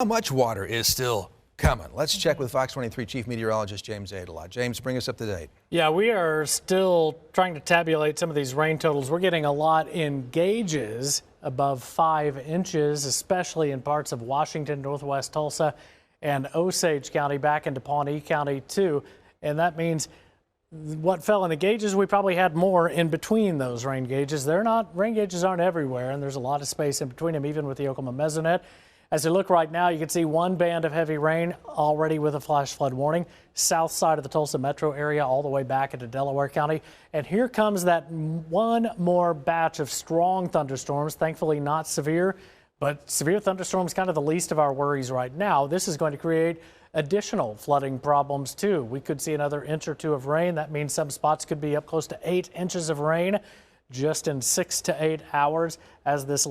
How much water is still coming? Let's check with Fox 23 Chief Meteorologist James Adelot. James, bring us up to date. Yeah, we are still trying to tabulate some of these rain totals. We're getting a lot in gauges above 5 inches, especially in parts of Washington, northwest Tulsa, and Osage County, back into Pawnee County too. And that means what fell in the gauges, we probably had more in between those rain gauges. Rain gauges aren't everywhere, and there's a lot of space in between them, even with the Oklahoma mesonet. As you look right now, you can see one band of heavy rain already with a flash flood warning, south side of the Tulsa metro area all the way back into Delaware County. And here comes that one more batch of strong thunderstorms, thankfully not severe, but severe thunderstorms kind of the least of our worries right now. This is going to create additional flooding problems too. We could see another inch or two of rain. That means some spots could be up close to 8 inches of rain just in 6 to 8 hours as this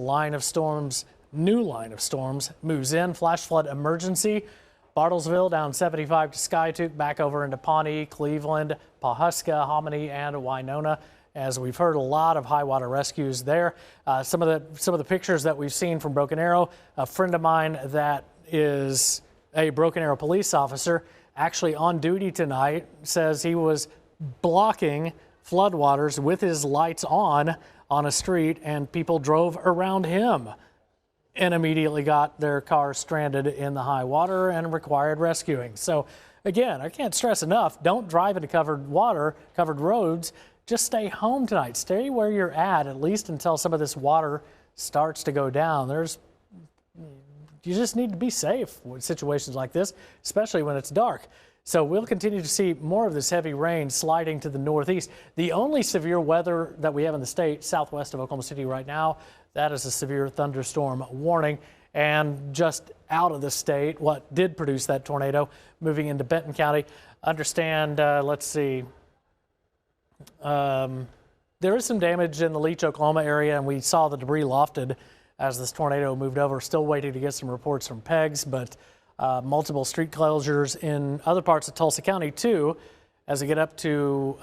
new line of storms moves in. Flash flood emergency. Bartlesville down 75 to Skiatook, back over into Pawnee, Cleveland, Pawhuska, Hominy, and Winona. As we've heard, a lot of high water rescues there. Some of the pictures that we've seen from Broken Arrow. A friend of mine that is a Broken Arrow police officer, actually on duty tonight, says he was blocking floodwaters with his lights on a street, and people drove around him and immediately got their car stranded in the high water and required rescuing. So again, I can't stress enough, don't drive into covered roads. Just stay home tonight. Stay where you're at least until some of this water starts to go down. You just need to be safe with situations like this, especially when it's dark. So we'll continue to see more of this heavy rain sliding to the northeast. The only severe weather that we have in the state, southwest of Oklahoma City right now, that is a severe thunderstorm warning. And just out of the state, what did produce that tornado moving into Benton County, understand, let's see, there is some damage in the Leach, Oklahoma area, and we saw the debris lofted as this tornado moved over. Still waiting to get some reports from PEGS, but multiple street closures in other parts of Tulsa County too, as we get up to,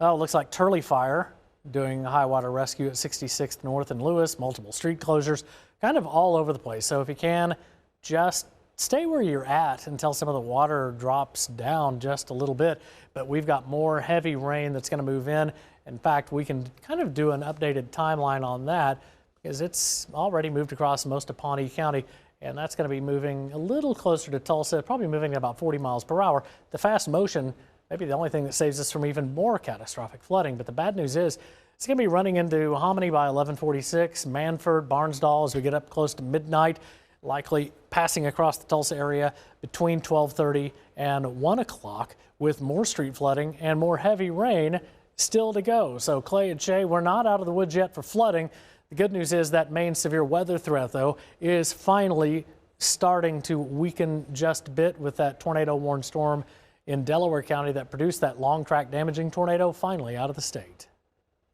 it looks like Turley Fire doing high water rescue at 66th North and Lewis, multiple street closures, kind of all over the place. So if you can, just stay where you're at until some of the water drops down just a little bit. But we've got more heavy rain that's going to move in. In fact, we can kind of do an updated timeline on that because it's already moved across most of Pawnee County, and that's going to be moving a little closer to Tulsa, probably moving at about 40 miles per hour. The fast motion may be the only thing that saves us from even more catastrophic flooding. But the bad news is it's going to be running into Hominy by 11:46, Manford, Barnsdall as we get up close to midnight, likely passing across the Tulsa area between 12:30 and 1 o'clock with more street flooding and more heavy rain still to go. So Clay and Shay, we're not out of the woods yet for flooding. The good news is that main severe weather threat, though, is finally starting to weaken just a bit with that tornado-warned storm in Delaware County that produced that long-track damaging tornado finally out of the state.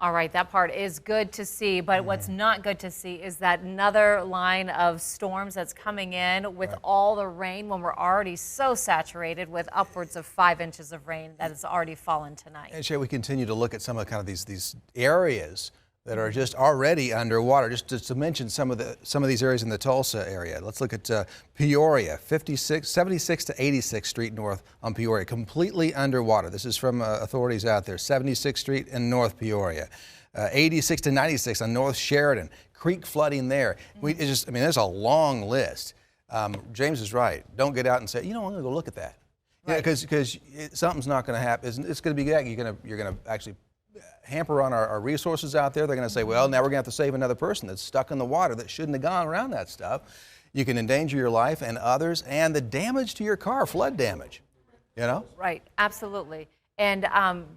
All right, that part is good to see, but what's not good to see is that another line of storms that's coming in with all the rain when we're already so saturated with upwards of 5 inches of rain that has already fallen tonight. And Shay, we continue to look at some of these areas that are just already underwater. Just to mention some of these areas in the Tulsa area. Let's look at Peoria, 76 to 86th Street North on Peoria, completely underwater. This is from authorities out there. 76th Street in North Peoria, 86 to 96 on North Sheridan, creek flooding there. There's a long list. James is right. Don't get out and say, I'm going to go look at that. Right. Yeah, because something's not going to happen. It's going to be that you're going to actually hamper on our resources out there. They're going to say, well, now we're going to have to save another person that's stuck in the water that shouldn't have gone around that stuff. You can endanger your life and others, and the damage to your car, flood damage, Right, absolutely. And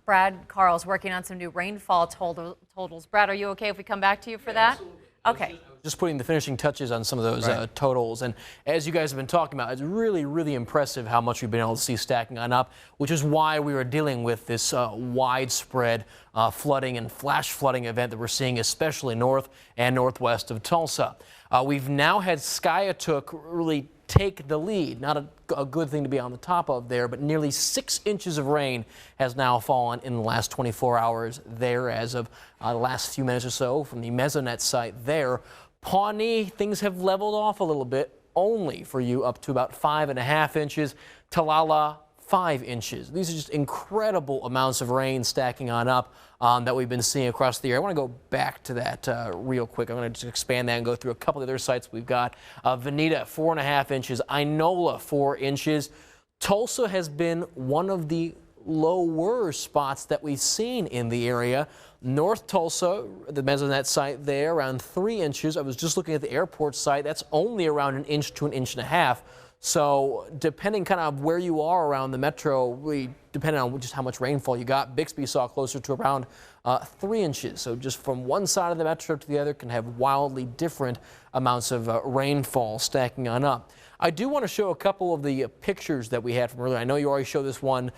Brad Carl's working on some new rainfall totals. Brad, are you okay if we come back to you for that? Absolutely. Okay. Just putting the finishing touches on some of those totals. And as you guys have been talking about, it's really, really impressive how much we've been able to see stacking on up, which is why we are dealing with this widespread flooding and flash flooding event that we're seeing, especially north and northwest of Tulsa. We've now had Skiatook really take the lead. Not a good thing to be on the top of there, but nearly 6 inches of rain has now fallen in the last 24 hours there as of the last few minutes or so from the mesonet site there. Pawnee, things have leveled off a little bit, only for you up to about 5.5 inches. Talala, 5 inches. These are just incredible amounts of rain stacking on up that we've been seeing across the area. I want to go back to that real quick. I'm going to just expand that and go through a couple of other sites we've got. Veneta, 4.5 inches. Inola, 4 inches. Tulsa has been one of the lower spots that we've seen in the area. North Tulsa, the mesonet site there, around 3 inches. I was just looking at the airport site. That's only around 1 inch to 1.5 inches. So depending kind of where you are around the metro, really depending on just how much rainfall you got, Bixby saw closer to around 3 inches. So just from one side of the metro to the other can have wildly different amounts of rainfall stacking on up. I do want to show a couple of the pictures that we had from earlier. I know you already showed this one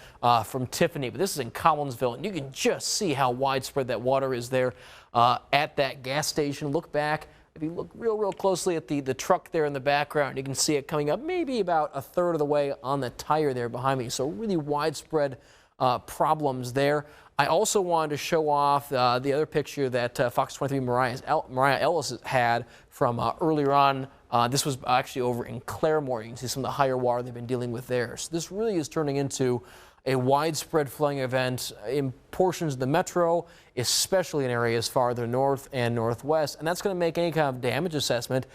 from Tiffany, but this is in Collinsville, and you can just see how widespread that water is there at that gas station. Look back. If you look real closely at the truck there in the background, you can see it coming up maybe about a third of the way on the tire there behind me. So really widespread problems there. I also wanted to show off the other picture that Fox23 Mariah Ellis had from earlier on. This was actually over in Claremore. You can see some of the higher water they've been dealing with there. So this really is turning into a widespread flooding event in portions of the metro, especially in areas farther north and northwest. And that's going to make any kind of damage assessment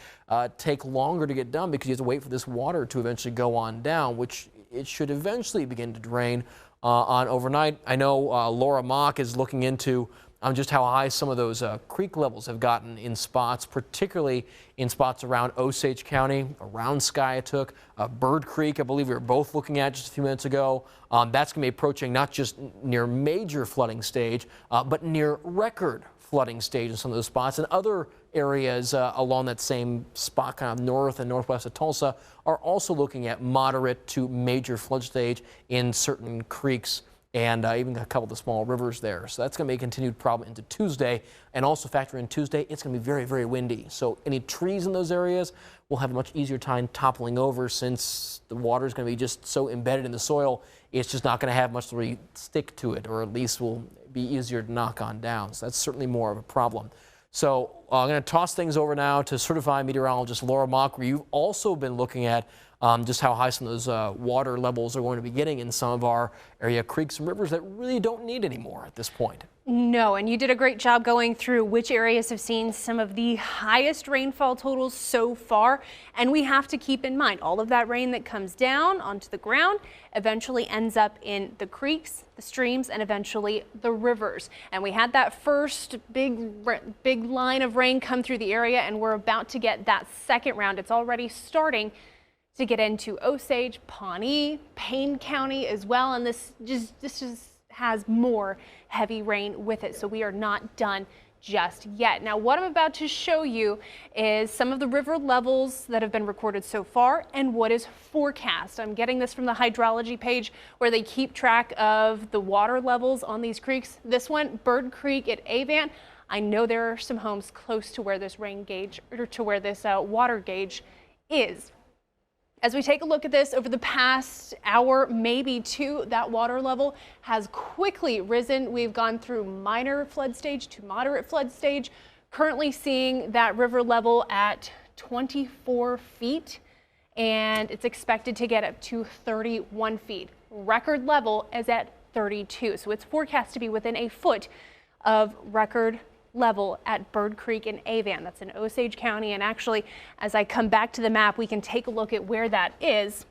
take longer to get done because you have to wait for this water to eventually go on down, which it should eventually begin to drain on overnight. I know Laura Mock is looking into just how high some of those creek levels have gotten in spots, particularly in spots around Osage County, around Skiatook, Bird Creek, I believe we were both looking at just a few minutes ago. That's going to be approaching not just near major flooding stage, but near record flooding stage in some of those spots. And other areas along that same spot, kind of north and northwest of Tulsa, are also looking at moderate to major flood stage in certain creeks and even a couple of the small rivers there. So that's going to be a continued problem into Tuesday. And also factor in Tuesday, it's going to be very windy. So any trees in those areas will have a much easier time toppling over since the water is going to be just so embedded in the soil. It's just not going to have much to really stick to it, or at least will be easier to knock on down. So that's certainly more of a problem. So I'm going to toss things over now to certified meteorologist Laura Mock, where you've also been looking at just how high some of those water levels are going to be getting in some of our area creeks and rivers that really don't need any more at this point. No, and you did a great job going through which areas have seen some of the highest rainfall totals so far. And we have to keep in mind all of that rain that comes down onto the ground eventually ends up in the creeks, the streams, and eventually the rivers. And we had that first big line of rain come through the area, and we're about to get that second round. It's already starting to get into Osage, Pawnee, Payne County as well, and this just has more heavy rain with it, so we are not done just yet. Now, what I'm about to show you is some of the river levels that have been recorded so far and what is forecast. I'm getting this from the hydrology page where they keep track of the water levels on these creeks. This one, Bird Creek at Avant. I know there are some homes close to where this rain gauge, or to where this water gauge is. As we take a look at this over the past hour, maybe two, that water level has quickly risen. We've gone through minor flood stage to moderate flood stage, currently seeing that river level at 24 feet, and it's expected to get up to 31 feet. Record level is at 32, so it's forecast to be within a foot of record level at Bird Creek and Avant. That's in Osage County, and actually as I come back to the map we can take a look at where that is.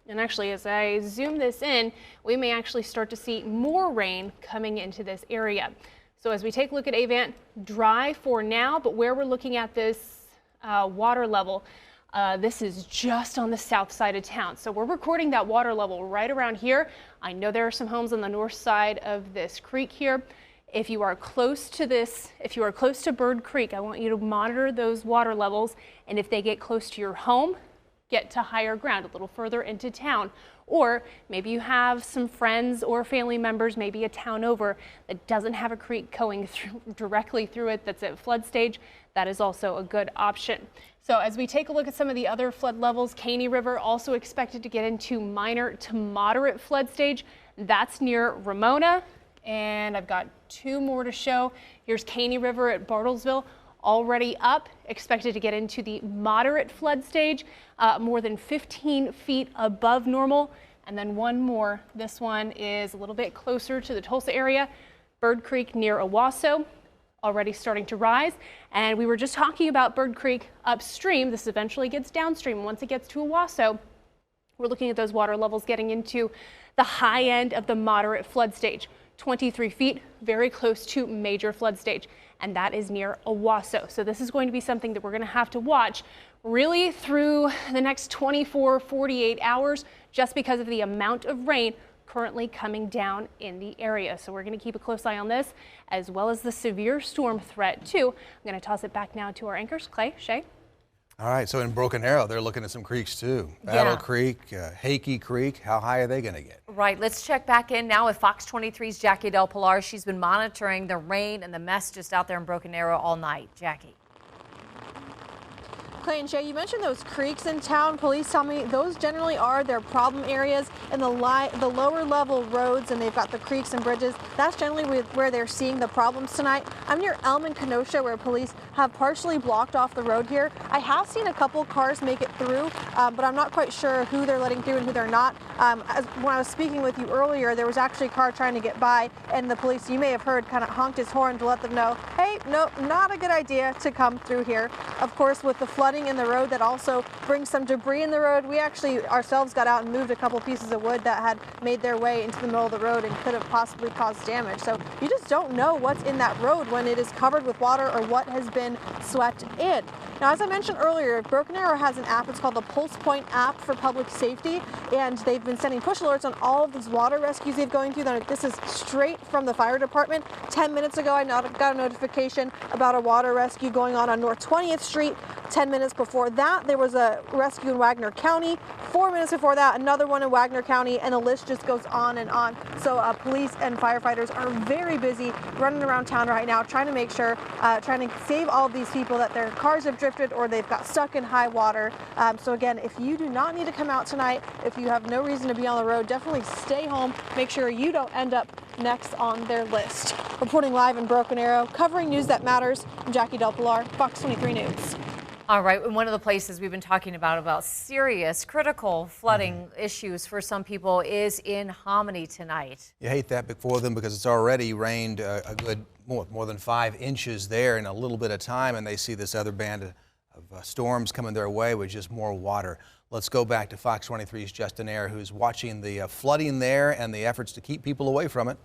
And actually as I zoom this in, we may actually start to see more rain coming into this area. So as we take a look at Avant, dry for now, but where we're looking at this water level, this is just on the south side of town. So we're recording that water level right around here. I know there are some homes on the north side of this creek here. If you are close to this, if you are close to Bird Creek, I want you to monitor those water levels, and if they get close to your home, get to higher ground, a little further into town. Or maybe you have some friends or family members, maybe a town over, that doesn't have a creek going directly through it that's at flood stage. That is also a good option. So as we take a look at some of the other flood levels, Caney River also expected to get into minor to moderate flood stage. That's near Ramona. And I've got two more to show. Here's Caney River at Bartlesville, already up, expected to get into the moderate flood stage, more than 15 feet above normal. And then one more. This one is a little bit closer to the Tulsa area. Bird Creek near Owasso, already starting to rise. And we were just talking about Bird Creek upstream. This eventually gets downstream. Once it gets to Owasso, we're looking at those water levels getting into the high end of the moderate flood stage. 23 feet, very close to major flood stage. And that is near Owasso. So this is going to be something that we're going to have to watch really through the next 24, 48 hours, just because of the amount of rain currently coming down in the area. So we're going to keep a close eye on this, as well as the severe storm threat too. I'm going to toss it back now to our anchors, Clay, Shay. All right, so in Broken Arrow, they're looking at some creeks too. Battle Creek, Hakey Creek, how high are they going to get? Right, let's check back in now with Fox 23's Jackie Del Pilar. She's been monitoring the rain and the mess just out there in Broken Arrow all night. Jackie. Clay and Shay, you mentioned those creeks in town. Police tell me those generally are their problem areas in the lower level roads, and they've got the creeks and bridges. That's generally where they're seeing the problems tonight. I'm near Elm and Kenosha, where police have partially blocked off the road here. I have seen a couple cars make it through, but I'm not quite sure who they're letting through and who they're not. When I was speaking with you earlier, there was actually a car trying to get by, and the police, you may have heard, kind of honked his horn to let them know, hey, no, not a good idea to come through here. Of course, with the flooding in the road that also brings some debris in the road, we actually ourselves got out and moved a couple pieces of wood that had made their way into the middle of the road and could have possibly caused damage. So you just don't know what's in that road when it is covered with water or what has been swept in. Now, as I mentioned earlier, Broken Arrow has an app. It's called the Pulse Point app for public safety, and they've been sending push alerts on all of these water rescues they've going through. This is straight from the fire department. 10 minutes ago, I got a notification about a water rescue going on North 20th Street. 10 minutes before that, there was a rescue in Wagner County. 4 minutes before that, another one in Wagner County, and the list just goes on and on. So police and firefighters are very busy running around town right now, trying to make sure, trying to save all of these people that their cars have drifted or they've got stuck in high water. So again, if you do not need to come out tonight, if you have no reason to be on the road, definitely stay home. Make sure you don't end up next on their list. Reporting live in Broken Arrow, covering news that matters, I'm Jackie Del Pilar, Fox 23 News. All right, and one of the places we've been talking about serious, critical flooding issues for some people is in Hominy tonight. You hate that before them because it's already rained a good more than 5 inches there in a little bit of time, and they see this other band of storms coming their way with just more water. Let's go back to Fox 23's Justin Ayer, who's watching the flooding there and the efforts to keep people away from it.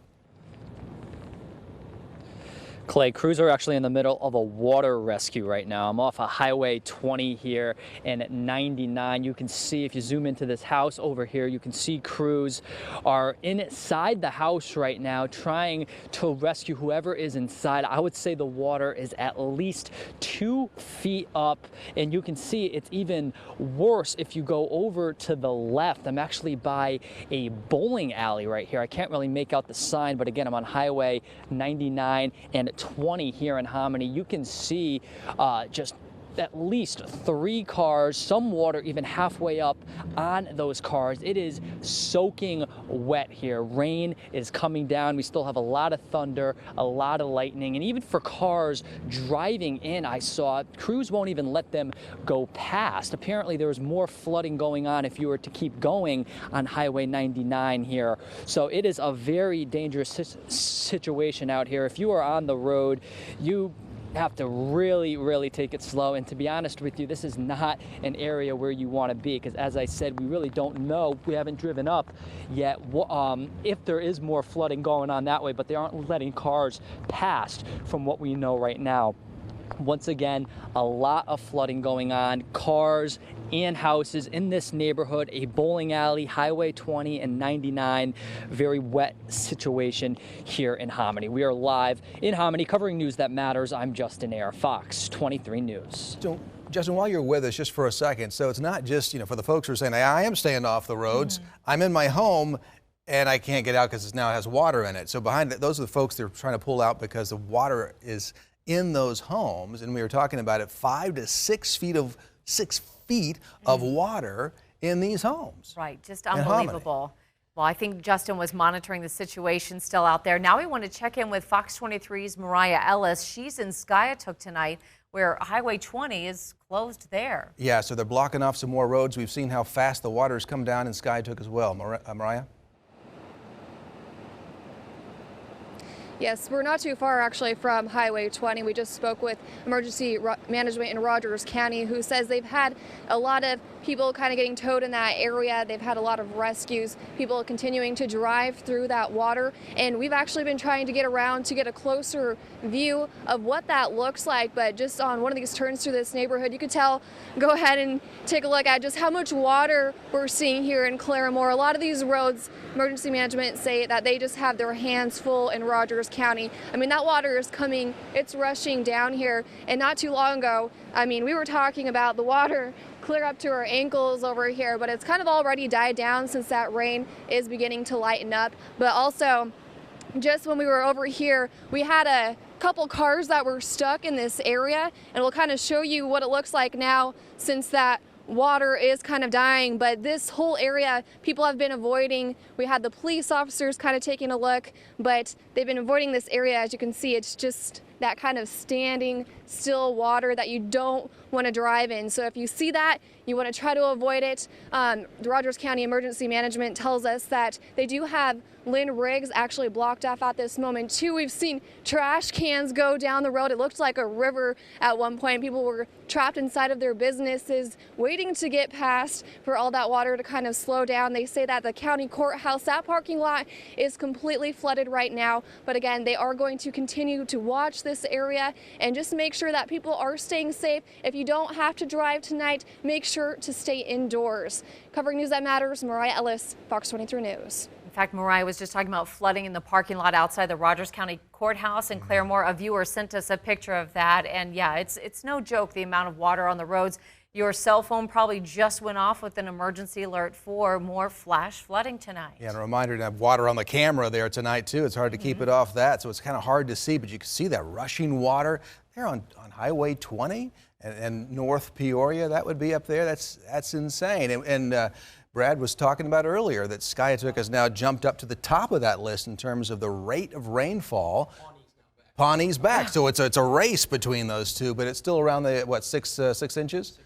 Clay, crews are actually in the middle of a water rescue right now. I'm off of Highway 20 here and at 99. You can see, if you zoom into this house over here, you can see crews are inside the house right now trying to rescue whoever is inside. I would say the water is at least 2 feet up, and you can see it's even worse if you go over to the left. I'm actually by a bowling alley right here. I can't really make out the sign, but again, I'm on Highway 99 and 20 here in Hominy. You can see just at least 3 cars, some water even halfway up on those cars. It is soaking wet here. Rain is coming down. We still have a lot of thunder, a lot of lightning, and even for cars driving in, I saw crews won't even let them go past. Apparently there was more flooding going on if you were to keep going on Highway 99 here. So it is a very dangerous situation out here. If you are on the road, you have to really take it slow, and to be honest with you, this is not an area where you want to be, because as I said, we really don't know. We haven't driven up yet if there is more flooding going on that way, but they aren't letting cars past from what we know right now. Once again, a lot of flooding going on, cars and houses in this neighborhood, a bowling alley, Highway 20 and 99, very wet situation here in Hominy. We are live in Hominy covering news that matters. I'm Justin Ayer, Fox 23 News. Justin, while you're with us, just for a second, so it's not just, for the folks who are saying, I am staying off the roads, I'm in my home, and I can't get out because it now has water in it. So behind it, those are the folks that are trying to pull out because the water is in those homes, and we were talking about it, 5 to 6 feet of water in these homes. Right, just unbelievable. Well, I think Justin was monitoring the situation still out there. Now we want to check in with Fox 23's Mariah Ellis. She's in Skiatook tonight where Highway 20 is closed there. Yeah, so they're blocking off some more roads. We've seen how fast the water has come down in Skiatook as well. Mariah? Yes, we're not too far actually from Highway 20. We just spoke with emergency management in Rogers County, who says they've had a lot of people kind of getting towed in that area. They've had a lot of rescues, people continuing to drive through that water. And we've actually been trying to get around to get a closer view of what that looks like. But just on one of these turns through this neighborhood, you could tell, go ahead and take a look at just how much water we're seeing here in Claremore. A lot of these roads, emergency management say that they just have their hands full in Rogers County. I mean, that water is coming, it's rushing down here. And not too long ago, I mean, we were talking about the water clear up to our ankles over here, but it's kind of already died down since that rain is beginning to lighten up. But also, just when we were over here, we had a couple cars that were stuck in this area, and we'll kind of show you what it looks like now since that water is kind of dying. But this whole area people have been avoiding. We had the police officers kind of taking a look, but they've been avoiding this area. As you can see, it's just that kind of standing still water that you don't want to drive in. So if you see that, you want to try to avoid it. The Rogers County Emergency Management tells us that they do have Lynn rigs actually blocked off at this moment too. We've seen trash cans go down the road. It looked like a river at one point. People were trapped inside of their businesses waiting to get past for all that water to kind of slow down. They say that the county courthouse, that parking lot is completely flooded right now. But again, they are going to continue to watch this area and just make sure that people are staying safe. If you don't have to drive tonight, make sure to stay indoors. Covering News That Matters, Mariah Ellis, Fox 23 News. In fact, Mariah was just talking about flooding in the parking lot outside the Rogers County Courthouse in Claremore. A viewer sent us a picture of that. And yeah, it's no joke, the amount of water on the roads. Your cell phone probably just went off with an emergency alert for more flash flooding tonight. Yeah, and a reminder to have water on the camera there tonight, too. It's hard to keep it off that, so it's kind of hard to see, but you can see that rushing water there on Highway 20 and North Peoria. That would be up there. That's insane. And Brad was talking about earlier that Skiatook has now jumped up to the top of that list in terms of the rate of rainfall. Pawnee's back, so it's a race between those two, but it's still around the, what, 6 inches?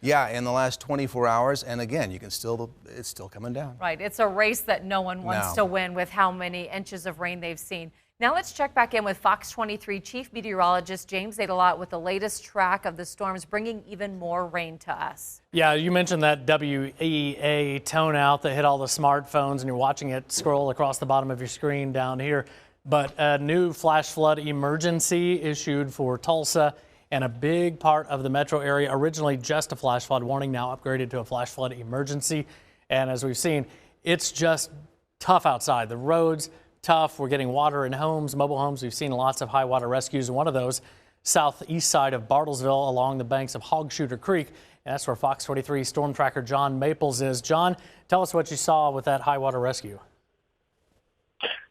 Yeah, in the last 24 hours, and again, it's still coming down. Right, it's a race that no one wants to win with how many inches of rain they've seen. Now let's check back in with Fox 23 Chief Meteorologist James Adelot with the latest track of the storms bringing even more rain to us. Yeah, you mentioned that WEA tone out that hit all the smartphones, and you're watching it scroll across the bottom of your screen down here. But a new flash flood emergency issued for Tulsa and a big part of the metro area. Originally just a flash flood warning, now upgraded to a flash flood emergency. And as we've seen, it's just tough outside. The roads tough. We're getting water in homes, mobile homes. We've seen lots of high water rescues. One of those southeast side of Bartlesville along the banks of Hogshooter Creek. And that's where Fox 23 storm tracker John Maples is. John, tell us what you saw with that high water rescue.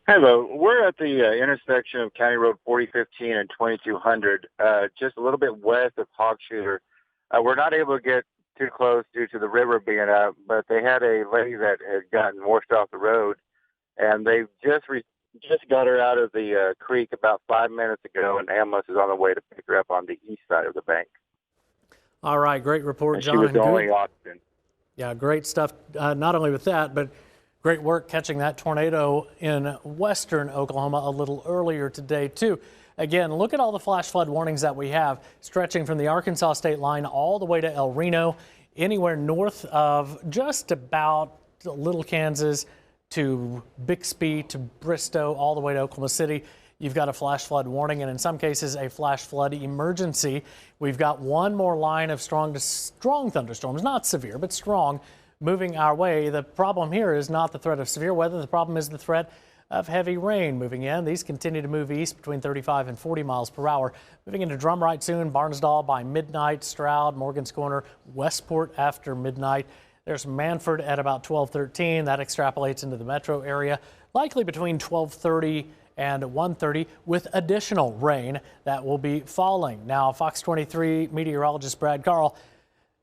Hello. We're at the intersection of County Road 4015 and 2200, just a little bit west of Hogshooter. We're not able to get too close due to the river being up, but they had a lady that had gotten washed off the road, and they just got her out of the creek about 5 minutes ago, and ambulance is on the way to pick her up on the east side of the bank. All right, great report, and John. She was the only oxygen. Yeah, great stuff. Not only with that, but great work catching that tornado in western Oklahoma a little earlier today, too. Again, look at all the flash flood warnings that we have stretching from the Arkansas state line all the way to El Reno, anywhere north of just about Little Kansas to Bixby to Bristow, all the way to Oklahoma City. You've got a flash flood warning and in some cases a flash flood emergency. We've got one more line of strong thunderstorms, not severe, but strong, moving our way. The problem here is not the threat of severe weather. The problem is the threat of heavy rain moving in. These continue to move east between 35 and 40 miles per hour. Moving into Drumright soon, Barnesdall by midnight, Stroud, Morgan's Corner, Westport after midnight. There's Manford at about 12:13. That extrapolates into the metro area, likely between 12:30 and 1:30 with additional rain that will be falling. Now, Fox 23 meteorologist Brad Carl.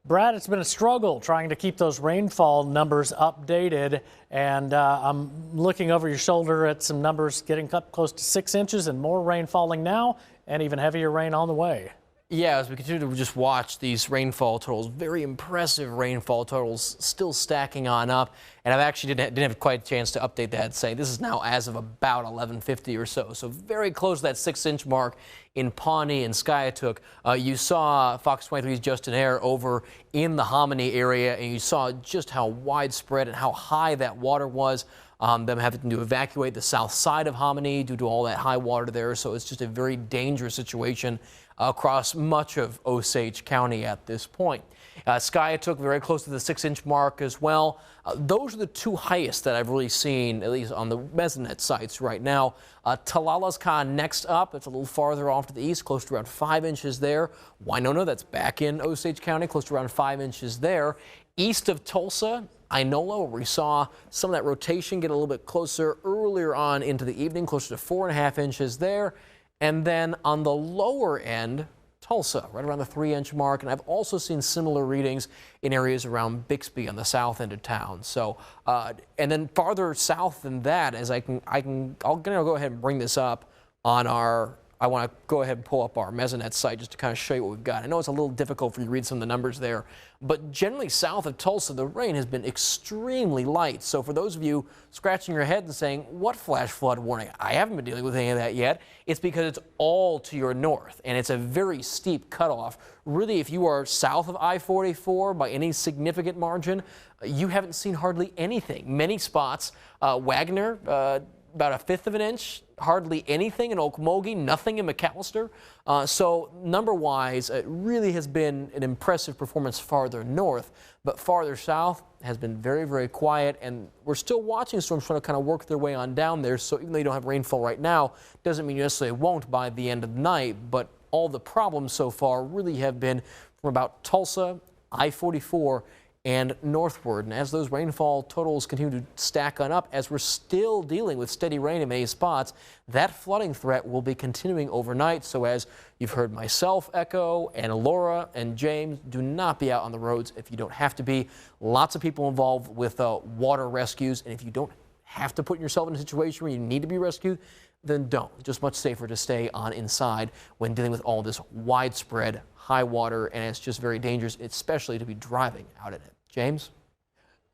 Brad, it's been a struggle trying to keep those rainfall numbers updated, and I'm looking over your shoulder at some numbers getting up close to 6 inches and more rain falling now and even heavier rain on the way. Yeah, as we continue to just watch these rainfall totals, very impressive rainfall totals still stacking on up. And I've actually didn't have quite a chance to update that, say this is now as of about 11:50 or so. So very close to that 6-inch mark in Pawnee and Skiatook. You saw Fox 23's Justin Hare over in the Hominy area, and you saw just how widespread and how high that water was. Them having to evacuate the south side of Hominy due to all that high water there. So it's just a very dangerous situation across much of Osage County at this point. Skiatook very close to the 6-inch mark as well. Those are the two highest that I've really seen, at least on the mesonet sites right now. Talalaska next up. It's a little farther off to the east, close to around 5 inches there. Winona, that's back in Osage County, close to around 5 inches there. East of Tulsa, Inola, where we saw some of that rotation get a little bit closer earlier on into the evening, closer to 4.5 inches there. And then on the lower end, Tulsa, right around the 3-inch mark. And I've also seen similar readings in areas around Bixby on the south end of town. So, and then farther south than that, as I'll go ahead and bring this up on our, I want to go ahead and pull up our Mesonet site just to kind of show you what we've got. I know it's a little difficult for you to read some of the numbers there, but generally south of Tulsa, the rain has been extremely light. So for those of you scratching your head and saying, what flash flood warning? I haven't been dealing with any of that yet. It's because it's all to your north, and it's a very steep cutoff. Really, if you are south of I-44 by any significant margin, you haven't seen hardly anything. Many spots, Wagner, about 1/5 of an inch, hardly anything in Okmulgee, nothing in McAllister. So number-wise, it really has been an impressive performance farther north, but farther south has been very, very quiet, and we're still watching storms trying to kind of work their way on down there. So even though you don't have rainfall right now, doesn't mean you necessarily won't by the end of the night, but all the problems so far really have been from about Tulsa, I-44, and northward. And as those rainfall totals continue to stack on up, as we're still dealing with steady rain in many spots, that flooding threat will be continuing overnight. So as you've heard myself echo, and Laura and James, do not be out on the roads if you don't have to be. Lots of people involved with water rescues, and if you don't have to put yourself in a situation where you need to be rescued, then don't. Just much safer to stay on inside when dealing with all this widespread high water, and it's just very dangerous, especially to be driving out in it. James?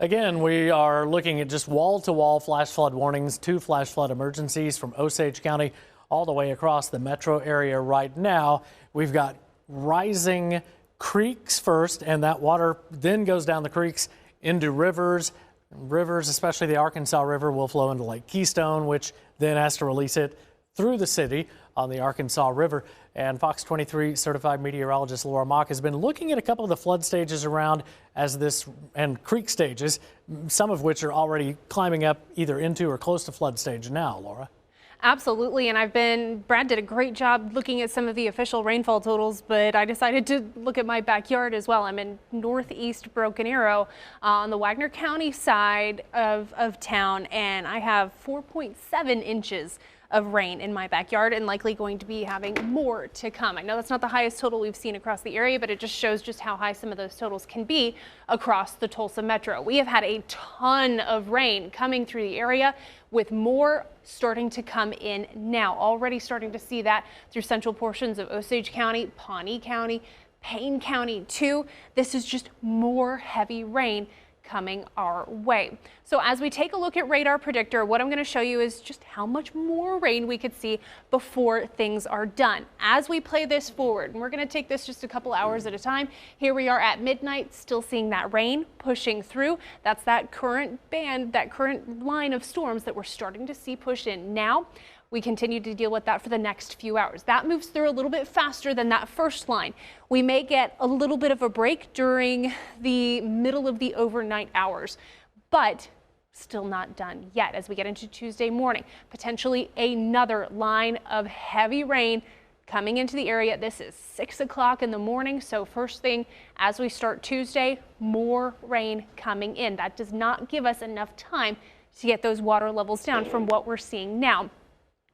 Again, we are looking at just wall-to-wall flash flood warnings, 2 flash flood emergencies from Osage County all the way across the metro area right now. We've got rising creeks first, and that water then goes down the creeks into rivers. Rivers, especially the Arkansas River, will flow into Lake Keystone, which then has to release it through the city on the Arkansas River. And Fox 23 certified meteorologist Laura Mock has been looking at a couple of the flood stages around as this, and creek stages, some of which are already climbing up either into or close to flood stage now, Laura. Absolutely, and Brad did a great job looking at some of the official rainfall totals, but I decided to look at my backyard as well. I'm in northeast Broken Arrow on the Wagner County side of town, and I have 4.7 inches of rain in my backyard, and likely going to be having more to come. I know that's not the highest total we've seen across the area, but it just shows just how high some of those totals can be across the Tulsa metro. We have had a ton of rain coming through the area, with more starting to come in now. Already starting to see that through central portions of Osage County, Pawnee County, Payne County too. This is just more heavy rain coming our way. So as we take a look at Radar Predictor, what I'm going to show you is just how much more rain we could see before things are done. As we play this forward, and we're going to take this just a couple hours at a time. Here we are at midnight, still seeing that rain pushing through. That's that current band, that current line of storms that we're starting to see push in now. We continue to deal with that for the next few hours. That moves through a little bit faster than that first line. We may get a little bit of a break during the middle of the overnight hours, but still not done yet as we get into Tuesday morning. Potentially another line of heavy rain coming into the area. This is 6 o'clock in the morning, so first thing as we start Tuesday, more rain coming in. That does not give us enough time to get those water levels down from what we're seeing now.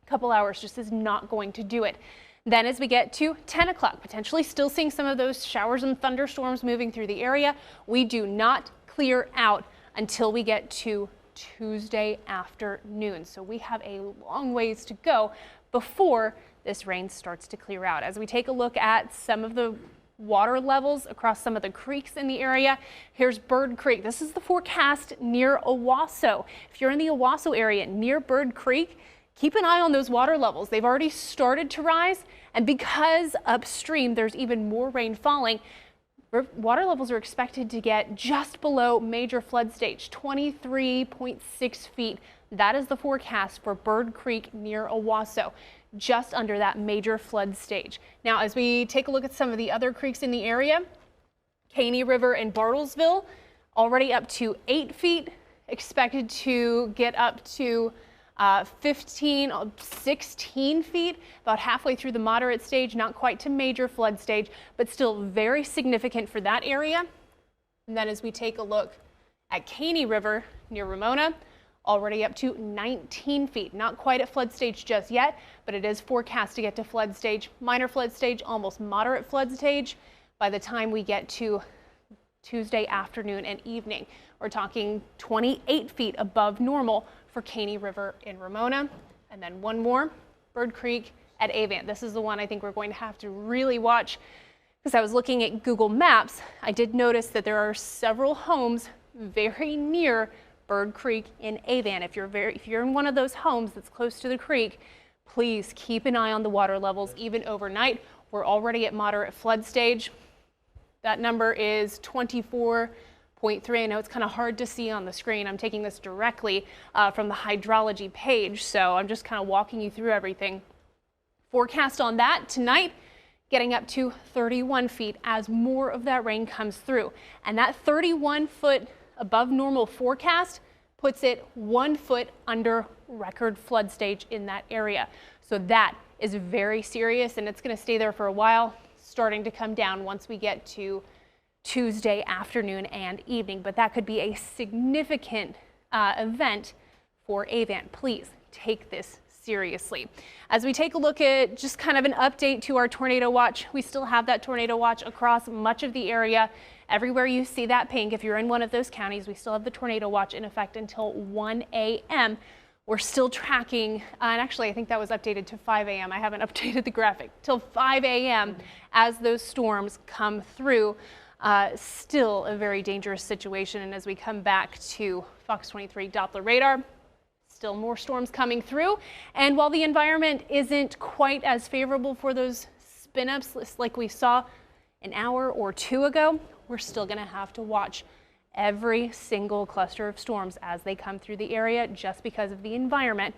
Couple hours just is not going to do it. Then as we get to 10 o'clock, potentially still seeing some of those showers and thunderstorms moving through the area. We do not clear out until we get to Tuesday afternoon. So we have a long ways to go before this rain starts to clear out. As we take a look at some of the water levels across some of the creeks in the area, here's Bird Creek. This is the forecast near Owasso. If you're in the Owasso area near Bird Creek, keep an eye on those water levels. They've already started to rise, and because upstream there's even more rain falling, water levels are expected to get just below major flood stage, 23.6 feet. That is the forecast for Bird Creek near Owasso, just under that major flood stage. Now, as we take a look at some of the other creeks in the area, Caney River in Bartlesville, already up to 8 feet, expected to get up to 16 feet, about halfway through the moderate stage, not quite to major flood stage, but still very significant for that area. And then as we take a look at Caney River near Ramona, already up to 19 feet, not quite at flood stage just yet, but it is forecast to get to flood stage, minor flood stage, almost moderate flood stage by the time we get to Tuesday afternoon and evening. We're talking 28 feet above normal for Caney River in Ramona. And then one more, Bird Creek at Avant. This is the one I think we're going to have to really watch, because I was looking at Google Maps. I did notice that there are several homes very near Bird Creek in Avant. If you're in one of those homes that's close to the creek, please keep an eye on the water levels even overnight. We're already at moderate flood stage. That number is 24.3. I know it's kind of hard to see on the screen. I'm taking this directly from the hydrology page, so I'm just kind of walking you through everything. Forecast on that tonight, getting up to 31 feet as more of that rain comes through. And that 31-foot above normal forecast puts it 1 foot under record flood stage in that area. So that is very serious, and it's going to stay there for a while, starting to come down once we get to Tuesday afternoon and evening. But that could be a significant event for Avant. Please take this seriously. As we take a look at just kind of an update to our tornado watch, we still have that tornado watch across much of the area. Everywhere you see that pink, if you're in one of those counties, we still have the tornado watch in effect until 1 a.m. We're still tracking, and actually I think that was updated to 5 a.m. I haven't updated the graphic, till 5 a.m. as those storms come through. Still a very dangerous situation. And as we come back to Fox 23 Doppler radar, still more storms coming through. And while the environment isn't quite as favorable for those spin-ups like we saw an hour or two ago, we're still going to have to watch every single cluster of storms as they come through the area, just because of the environment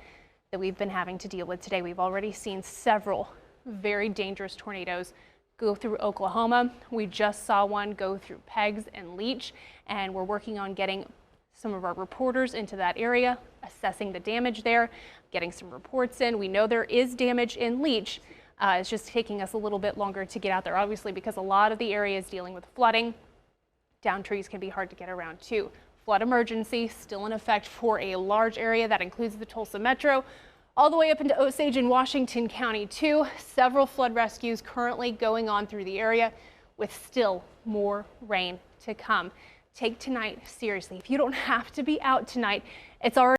that we've been having to deal with today. We've already seen several very dangerous tornadoes go through Oklahoma. We just saw one go through Peggs and Leech, and we're working on getting some of our reporters into that area, assessing the damage there, getting some reports in. We know there is damage in Leech. It's just taking us a little bit longer to get out there, obviously, because a lot of the area is dealing with flooding. Down trees can be hard to get around too. Flood emergency still in effect for a large area that includes the Tulsa Metro, all the way up into Osage and Washington County too. Several flood rescues currently going on through the area, with still more rain to come. Take tonight seriously. If you don't have to be out tonight, it's already